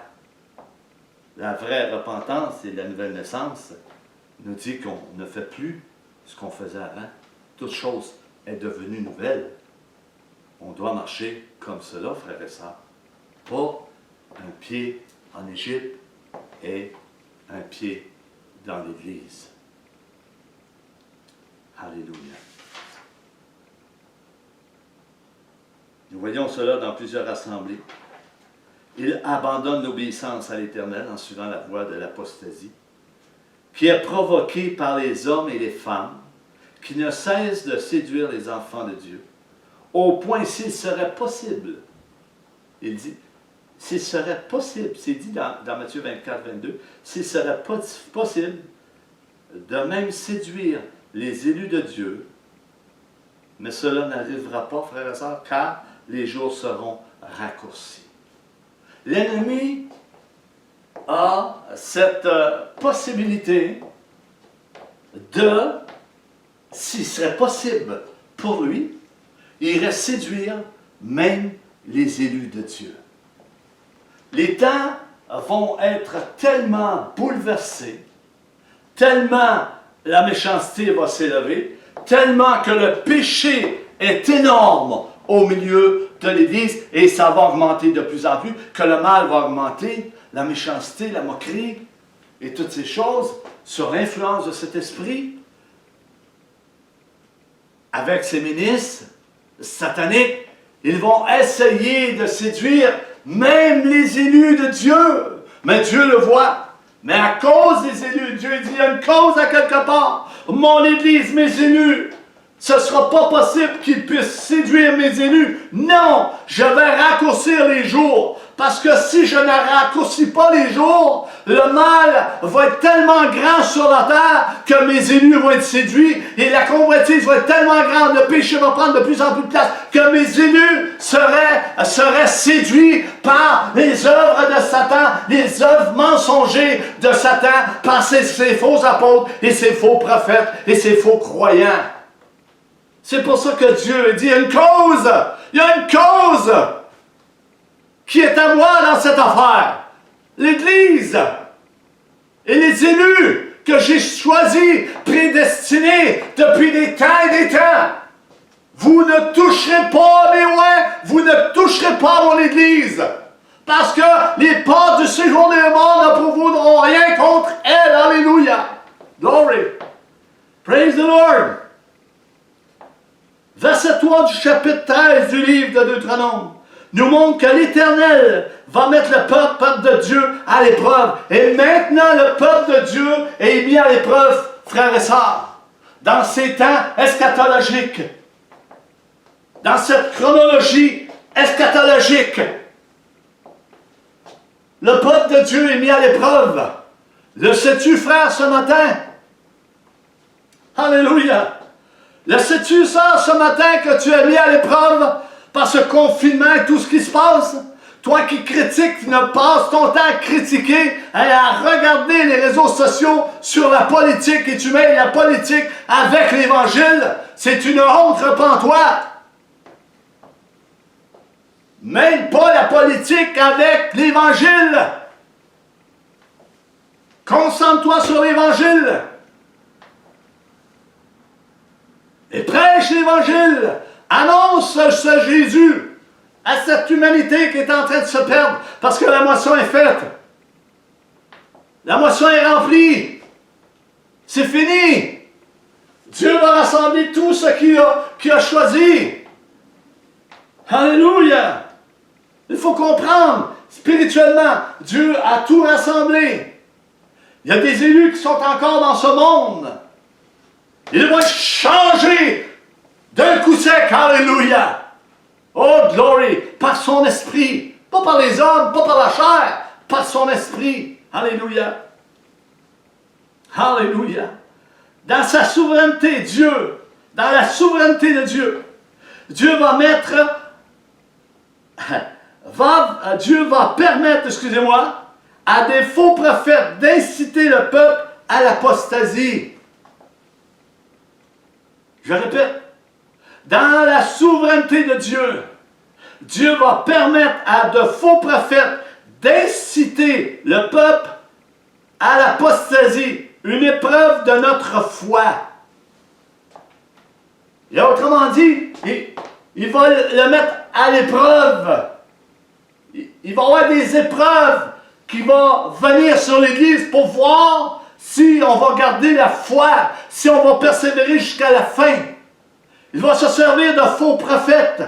La vraie repentance et la nouvelle naissance nous dit qu'on ne fait plus ce qu'on faisait avant. Toute chose est devenue nouvelle. On doit marcher comme cela, frères et sœurs. Pas un pied en Égypte et un pied dans l'Église. Alléluia. Nous voyons cela dans plusieurs assemblées. Ils abandonnent l'obéissance à l'Éternel en suivant la voie de l'apostasie, qui est provoquée par les hommes et les femmes, qui ne cessent de séduire les enfants de Dieu, au point s'il serait possible, il dit, s'il serait possible, c'est dit dans Matthieu 24, 22, s'il serait possible de même séduire les élus de Dieu, mais cela n'arrivera pas, frères et sœurs, car les jours seront raccourcis. L'ennemi a cette possibilité de, s'il serait possible pour lui, il irait séduire même les élus de Dieu. Les temps vont être tellement bouleversés, tellement la méchanceté va s'élever, tellement que le péché est énorme au milieu de l'Église, et ça va augmenter de plus en plus, que le mal va augmenter, la méchanceté, la moquerie, et toutes ces choses, sur l'influence de cet esprit, avec ces ministres sataniques, ils vont essayer de séduire même les élus de Dieu. Mais Dieu le voit. Mais à cause des élus, Dieu dit, il y a une cause à quelque part. Mon Église, mes élus, ce ne sera pas possible qu'ils puissent séduire mes élus. Non, je vais raccourcir les jours. Parce que si je ne raccourcis pas les jours, le mal va être tellement grand sur la terre que mes élus vont être séduits et la convoitise va être tellement grande, le péché va prendre de plus en plus de place, que mes élus seraient séduits par les œuvres de Satan, les œuvres mensongères de Satan, par ses faux apôtres et ses faux prophètes et ses faux croyants. C'est pour ça que Dieu dit, il y a une cause qui est à moi dans cette affaire. L'Église et les élus que j'ai choisis, prédestinés depuis des temps et des temps. Vous ne toucherez pas mes oins, vous ne toucherez pas mon Église. Parce que les portes du séjour des morts ne pourvoudront rien contre elle. Alléluia. Glory. Praise the Lord. Verset 3 du chapitre 13 du livre de Deutéronome nous montre que l'Éternel va mettre le peuple de Dieu à l'épreuve. Et maintenant, le peuple de Dieu est mis à l'épreuve, frères et sœurs, dans ces temps eschatologiques, dans cette chronologie eschatologique. Le peuple de Dieu est mis à l'épreuve. Le sais-tu, frère, ce matin? Alléluia! Le sais-tu ça, ce matin, que tu es mis à l'épreuve par ce confinement et tout ce qui se passe? Toi qui critiques, qui ne passes ton temps à critiquer et à regarder les réseaux sociaux sur la politique et tu mets la politique avec l'Évangile, c'est une honte, repens-toi. Mêle pas la politique avec l'Évangile. Concentre-toi sur l'Évangile. Et prêche l'Évangile. Annonce ce Jésus à cette humanité qui est en train de se perdre parce que la moisson est faite. La moisson est remplie. C'est fini. Dieu va rassembler tout ce qu'il a choisi. Alléluia. Il faut comprendre, spirituellement, Dieu a tout rassemblé. Il y a des élus qui sont encore dans ce monde. Ils vont être changés d'un coup sec. Alléluia. Oh, glory, par son esprit. Pas par les hommes, pas par la chair, par son esprit. Alléluia. Alléluia. Dans sa souveraineté, Dieu, dans la souveraineté de Dieu, Dieu va mettre, Dieu va permettre, excusez-moi, à des faux prophètes d'inciter le peuple à l'apostasie. Je répète, dans la souveraineté de Dieu, Dieu va permettre à de faux prophètes d'inciter le peuple à l'apostasie, une épreuve de notre foi. Et autrement dit, il va le mettre à l'épreuve. Il va y avoir des épreuves qui vont venir sur l'Église pour voir si on va garder la foi, si on va persévérer jusqu'à la fin. Il va se servir de faux prophètes.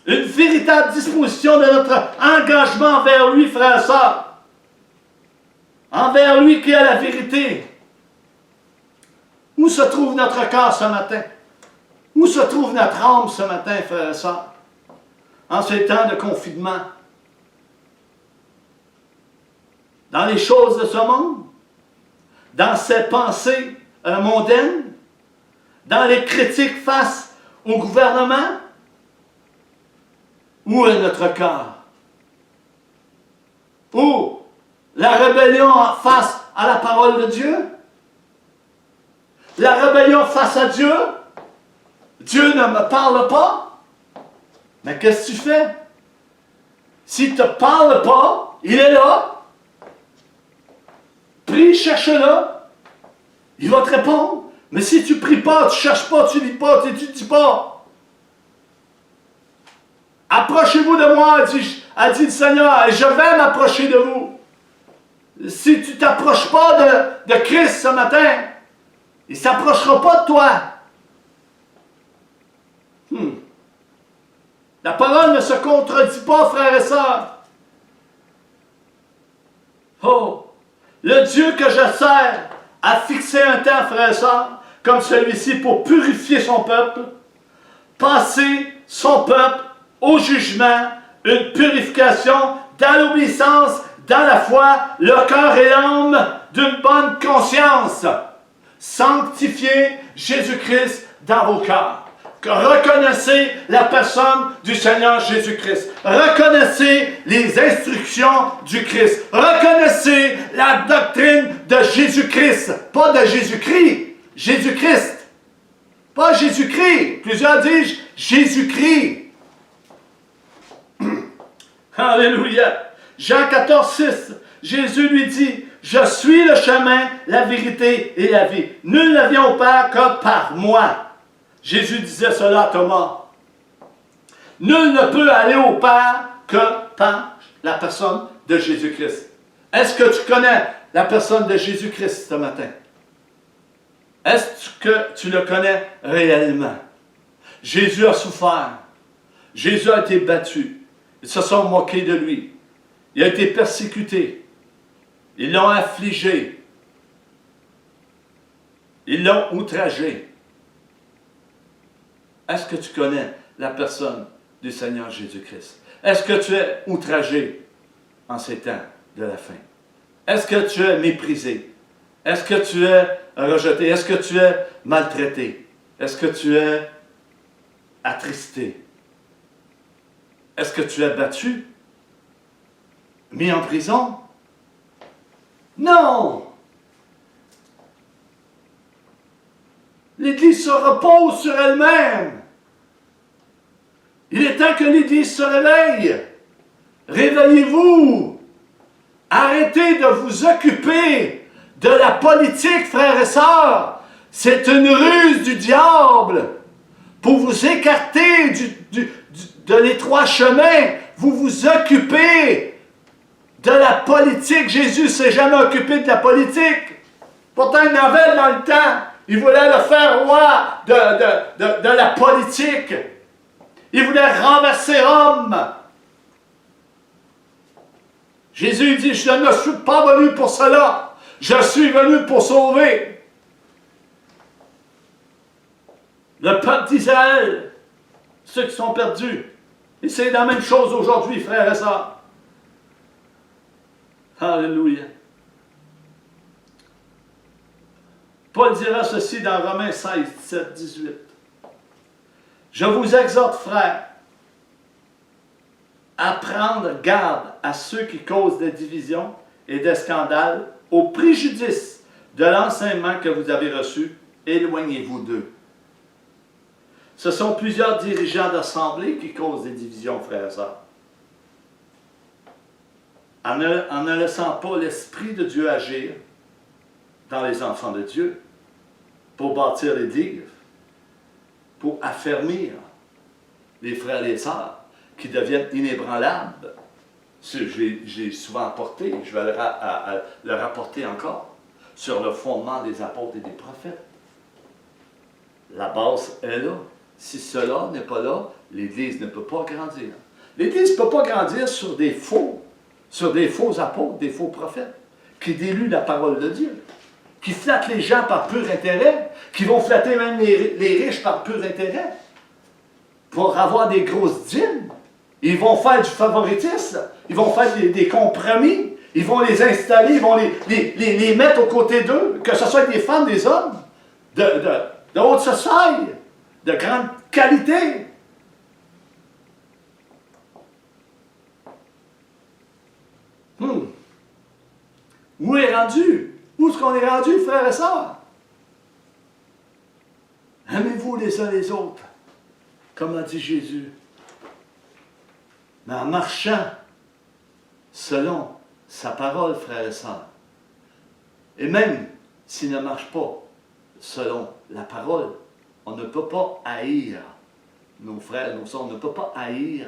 Une véritable disposition de notre engagement envers lui, frères et sœurs. Envers lui qui a la vérité. Où se trouve notre cœur ce matin? Où se trouve notre âme ce matin, frères et sœurs? En ces temps de confinement? Dans les choses de ce monde? Dans ses pensées mondaines? Dans les critiques face au gouvernement? Où est notre cœur? Où la rébellion face à la parole de Dieu? La rébellion face à Dieu? Dieu ne me parle pas? Mais qu'est-ce que tu fais? S'il ne te parle pas, il est là. Prie, cherche-le. Il va te répondre. Mais si tu ne pries pas, tu ne cherches pas, tu ne lis pas, tu n'étudies pas. Approchez-vous de moi, a dit le Seigneur, et je vais m'approcher de vous. Si tu ne t'approches pas de Christ ce matin, il ne s'approchera pas de toi. La parole ne se contredit pas, frères et sœurs. Oh, le Dieu que je sers a fixé un temps, frères et sœurs, comme celui-ci pour purifier son peuple, passer son peuple au jugement, une purification dans l'obéissance, dans la foi, le cœur et l'âme d'une bonne conscience. Sanctifiez Jésus-Christ dans vos cœurs. Reconnaissez la personne du Seigneur Jésus-Christ. Reconnaissez les instructions du Christ. Reconnaissez la doctrine de Jésus-Christ. Pas de Jésus-Christ. Jésus-Christ. Pas Jésus-Christ. Plusieurs disent Jésus-Christ. Alléluia. Jean 14, 6. Jésus lui dit, « Je suis le chemin, la vérité et la vie. Nul ne vient au Père que par moi. » Jésus disait cela à Thomas. Nul ne peut aller au Père que par la personne de Jésus-Christ. Est-ce que tu connais la personne de Jésus-Christ ce matin? Est-ce que tu le connais réellement? Jésus a souffert. Jésus a été battu. Ils se sont moqués de lui. Il a été persécuté. Ils l'ont affligé. Ils l'ont outragé. Est-ce que tu connais la personne du Seigneur Jésus-Christ? Est-ce que tu es outragé en ces temps de la fin? Est-ce que tu es méprisé? Est-ce que tu es rejeté? Est-ce que tu es maltraité? Est-ce que tu es attristé? Est-ce que tu es battu? Mis en prison? Non! L'Église se repose sur elle-même. Il est temps que l'Église se réveille. Réveillez-vous. Arrêtez de vous occuper de la politique, frères et sœurs. C'est une ruse du diable pour vous écarter de l'étroit chemin. Vous vous occupez de la politique. Jésus ne s'est jamais occupé de la politique. Pourtant, il en avait dans le temps. Il voulait le faire roi de la politique. Il voulait renverser Rome. Jésus dit, je ne suis pas venu pour cela. Je suis venu pour sauver le peuple d'Israël, ceux qui sont perdus. Et c'est la même chose aujourd'hui, frères et sœurs. Alléluia. Paul dira ceci dans Romains 16, 17, 18. Je vous exhorte, frères, à prendre garde à ceux qui causent des divisions et des scandales au préjudice de l'enseignement que vous avez reçu. Éloignez-vous d'eux. Ce sont plusieurs dirigeants d'assemblée qui causent des divisions, frères et sœurs. En ne laissant pas l'Esprit de Dieu agir dans les enfants de Dieu, pour bâtir l'Église, pour affermir les frères et les sœurs qui deviennent inébranlables. J'ai souvent apporté, je vais le rapporter encore, sur le fondement des apôtres et des prophètes. La base est là. Si cela n'est pas là, l'Église ne peut pas grandir. L'Église ne peut pas grandir sur des faux apôtres, des faux prophètes, qui déluent la parole de Dieu, qui flattent les gens par pur intérêt, qui vont flatter même les riches par pur intérêt, pour avoir des grosses dîmes. Ils vont faire du favoritisme, ils vont faire des compromis, ils vont les installer, ils vont les mettre aux côtés d'eux, que ce soit des femmes, des hommes, de haute société, de grande qualité. Où est rendu? Où est-ce qu'on est rendu, frères et sœurs? Aimez-vous les uns les autres, comme a dit Jésus, mais en marchant selon sa parole, frères et sœurs. Et même s'il ne marche pas selon la parole, on ne peut pas haïr nos frères, nos sœurs, on ne peut pas haïr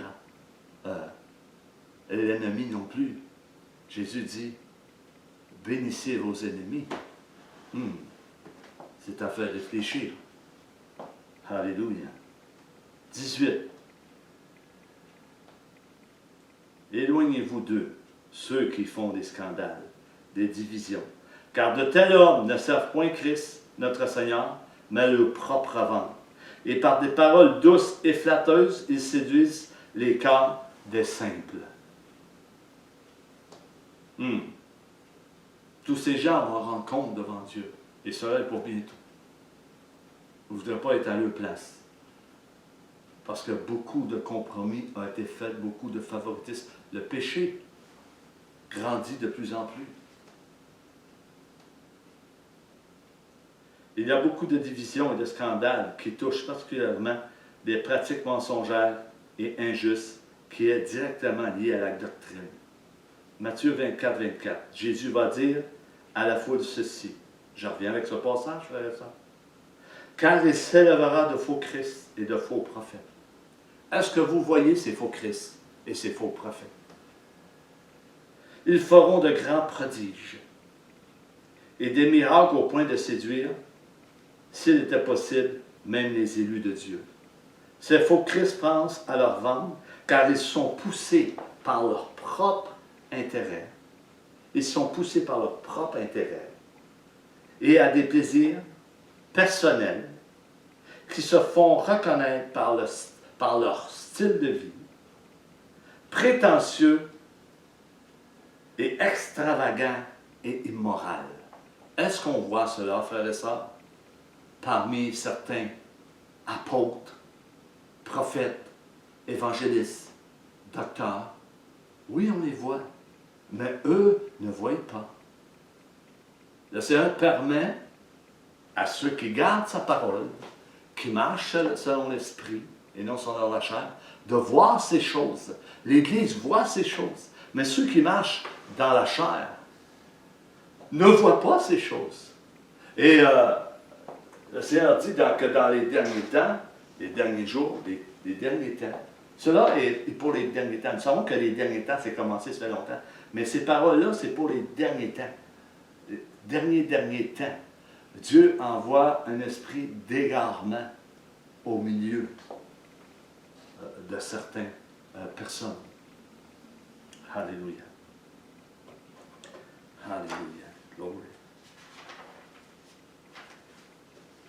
l'ennemi non plus. Jésus dit, bénissez vos ennemis. C'est à faire réfléchir. Alléluia. 18. Éloignez-vous d'eux, ceux qui font des scandales, des divisions. Car de tels hommes ne servent point Christ, notre Seigneur, mais leur propre ventre. Et par des paroles douces et flatteuses, ils séduisent les cœurs des simples. Tous ces gens vont rendre compte devant Dieu. Et cela est pour bientôt. Vous ne voudrez pas être à leur place. Parce que beaucoup de compromis ont été faits, beaucoup de favoritisme. Le péché grandit de plus en plus. Il y a beaucoup de divisions et de scandales qui touchent particulièrement des pratiques mensongères et injustes qui est directement liées à la doctrine. Matthieu 24, 24. Jésus va dire à la foule ceci. Je reviens avec ce passage, frère et sœur. Car il s'élèvera de faux Christ et de faux prophètes. Est-ce que vous voyez ces faux Christ et ces faux prophètes? Ils feront de grands prodiges et des miracles au point de séduire, s'il était possible, même les élus de Dieu. Ces faux Christ pensent à leur vendre, car ils sont poussés par leur propre intérêt. Ils sont poussés par leur propre intérêt et à des plaisirs personnels qui se font reconnaître par leur style de vie, prétentieux et extravagant et immoral. Est-ce qu'on voit cela, frères et sœurs, parmi certains apôtres, prophètes, évangélistes, docteurs? Oui, on les voit, mais eux ne voient pas. Le Seigneur permet à ceux qui gardent sa parole, qui marchent selon l'Esprit et non selon la chair, de voir ces choses. L'Église voit ces choses, mais ceux qui marchent dans la chair ne voient pas ces choses. Et le Seigneur dit que dans les derniers temps, les derniers jours, les derniers temps, cela est pour les derniers temps. Nous savons que les derniers temps, c'est commencé, ça fait longtemps. Mais ces paroles-là, c'est pour les derniers temps. Les derniers temps. Dieu envoie un esprit d'égarement au milieu de certaines personnes. Alléluia. Alléluia. Glory.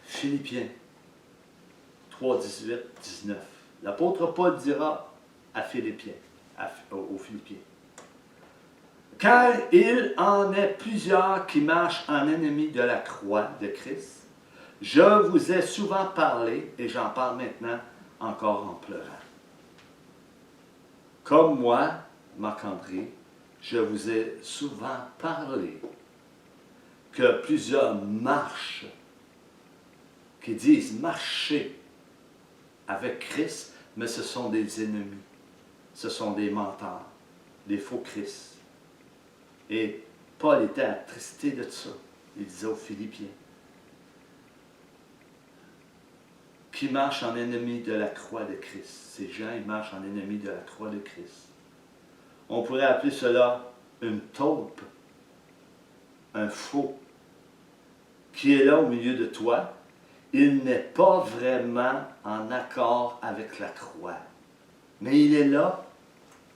Philippiens 3, 18, 19. L'apôtre Paul dira aux Philippiens, car il en est plusieurs qui marchent en ennemis de la croix de Christ. Je vous ai souvent parlé, et j'en parle maintenant encore en pleurant. Comme moi, Marc-André, je vous ai souvent parlé que plusieurs marchent, qui disent marcher avec Christ, mais ce sont des ennemis, ce sont des menteurs, des faux Christ. Et Paul était attristé de ça. Il disait aux Philippiens, qui marchent en ennemi de la croix de Christ. Ces gens, ils marchent en ennemi de la croix de Christ. On pourrait appeler cela une taupe, un faux, qui est là au milieu de toi. Il n'est pas vraiment en accord avec la croix, mais il est là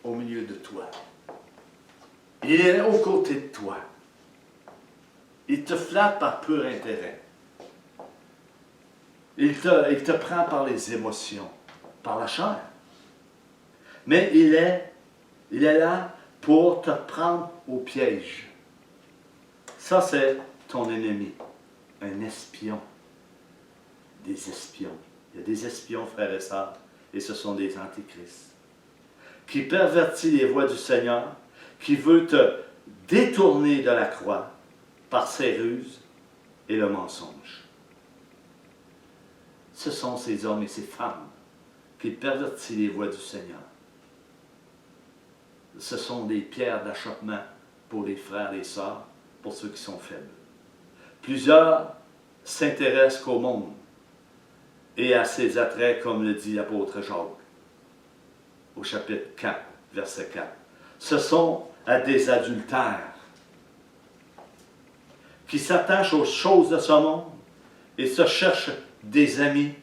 au milieu de toi. Il est aux côtés de toi. Il te flatte par pur intérêt. Il te prend par les émotions, par la chair. Mais il est là pour te prendre au piège. Ça, c'est ton ennemi, un espion. Des espions. Il y a des espions, frères et sœurs, et ce sont des antichrists, qui pervertit les voies du Seigneur, qui veut te détourner de la croix par ses ruses et le mensonge. Ce sont ces hommes et ces femmes qui pervertissent les voies du Seigneur. Ce sont des pierres d'achoppement pour les frères et les sœurs, pour ceux qui sont faibles. Plusieurs s'intéressent qu'au monde et à ses attraits, comme le dit l'apôtre Jacques, au chapitre 4, verset 4. Ce sont à des adultères qui s'attachent aux choses de ce monde et se cherchent des amis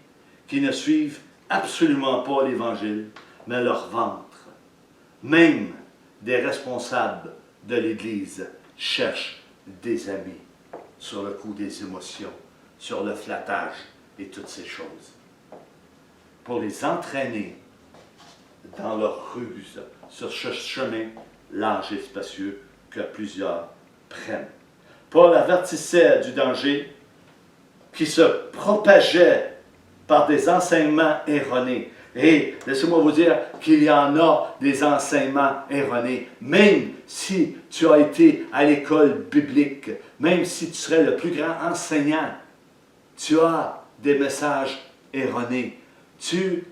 qui ne suivent absolument pas l'Évangile, mais leur ventre. Même des responsables de l'Église cherchent des amis sur le coup des émotions, sur le flattage et toutes ces choses, pour les entraîner dans leur ruse sur ce chemin large et spacieux que plusieurs prennent. Paul avertissait du danger qui se propageait par des enseignements erronés. Et laissez-moi vous dire qu'il y en a des enseignements erronés. Même si tu as été à l'école biblique, même si tu serais le plus grand enseignant, tu as des messages erronés. Tu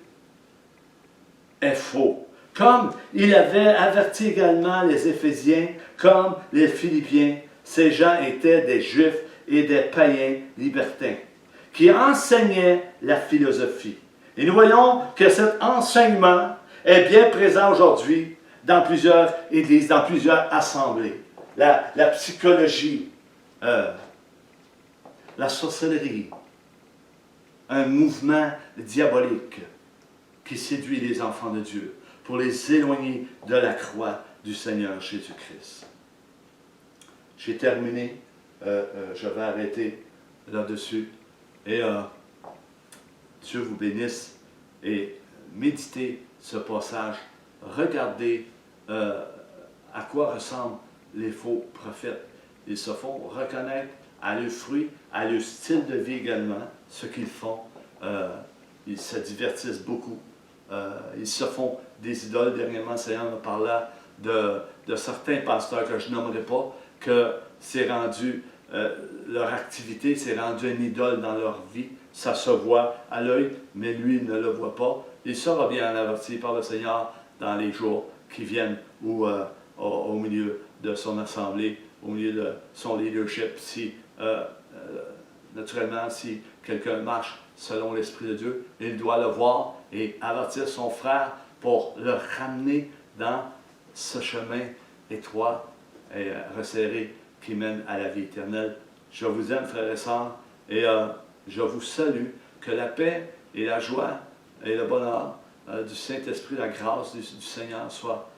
es faux. Comme il avait averti également les Éphésiens, comme les Philippiens, ces gens étaient des Juifs et des païens libertins, qui enseignaient la philosophie. Et nous voyons que cet enseignement est bien présent aujourd'hui dans plusieurs églises, dans plusieurs assemblées. La psychologie, la sorcellerie, un mouvement diabolique qui séduit les enfants de Dieu pour les éloigner de la croix du Seigneur Jésus-Christ. J'ai terminé, je vais arrêter là-dessus et Dieu vous bénisse et méditez ce passage, regardez à quoi ressemblent les faux prophètes. Ils se font reconnaître à leurs fruits, à leur style de vie également, ce qu'ils font. Ils se divertissent beaucoup. Ils se font des idoles. Dernièrement, le Seigneur me parlait de certains pasteurs que je nommerai pas, que c'est rendu, leur activité s'est rendue une idole dans leur vie. Ça se voit à l'œil, mais lui, il ne le voit pas. Il sera bien averti par le Seigneur dans les jours qui viennent ou au milieu de son assemblée, au milieu de son leadership. Si, naturellement, si quelqu'un marche selon l'Esprit de Dieu, il doit le voir et avertir son frère pour le ramener dans ce chemin étroit et resserré qui mène à la vie éternelle. Je vous aime, frères et sœurs, et je vous salue. Que la paix et la joie et le bonheur du Saint-Esprit, la grâce du Seigneur soit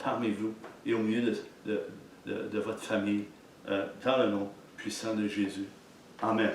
parmi vous et au milieu de votre famille, dans le nom puissant de Jésus. Amen.